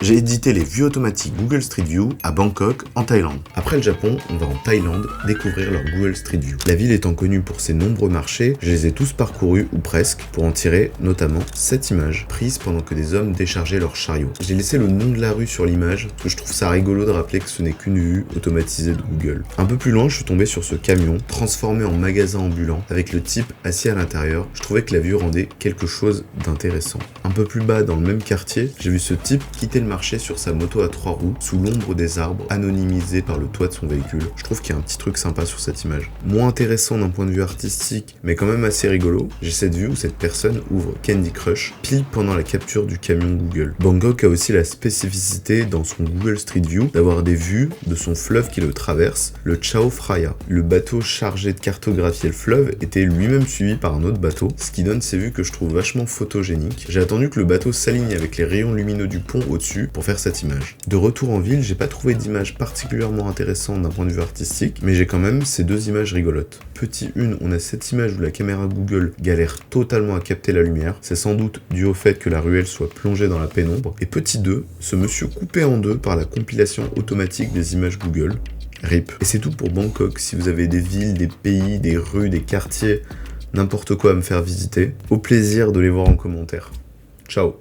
J'ai édité les vues automatiques Google Street View à Bangkok, en Thaïlande. Après le Japon, on va en Thaïlande découvrir leur Google Street View. La ville étant connue pour ses nombreux marchés, je les ai tous parcourus, ou presque, pour en tirer notamment cette image, prise pendant que des hommes déchargeaient leur chariot. J'ai laissé le nom de la rue sur l'image, parce que je trouve ça rigolo de rappeler que ce n'est qu'une vue automatisée de Google. Un peu plus loin, je suis tombé sur ce camion, transformé en magasin ambulant, avec le type assis à l'intérieur. Je trouvais que la vue rendait quelque chose d'intéressant. Un peu plus bas, dans le même quartier, j'ai vu ce type quitter le marché sur sa moto à 3 roues, sous l'ombre des arbres, anonymisé par le toit de son véhicule. Je trouve qu'il y a un petit truc sympa sur cette image. Moins intéressant d'un point de vue artistique, mais quand même assez rigolo, j'ai cette vue où cette personne ouvre Candy Crush, pile pendant la capture du camion Google. Bangkok a aussi la spécificité dans son Google Street View d'avoir des vues de son fleuve qui le traverse, le Chao Phraya. Le bateau chargé de cartographier le fleuve était lui-même suivi par un autre bateau, ce qui donne ces vues que je trouve vachement photogéniques. J'ai attendu que le bateau s'aligne avec les rayons lumineux du pont au-dessus pour faire cette image. De retour en ville, j'ai pas trouvé d'image particulièrement intéressante d'un point de vue artistique, mais j'ai quand même ces deux images rigolotes. Petit 1, on a cette image où la caméra Google galère totalement à capter la lumière, c'est sans doute dû au fait que la ruelle soit plongée dans la pénombre. Et petit 2, ce monsieur coupé en deux par la compilation automatique des images Google. RIP. Et c'est tout pour Bangkok. Si vous avez des villes, des pays, des rues, des quartiers, n'importe quoi à me faire visiter, au plaisir de les voir en commentaire. Ciao.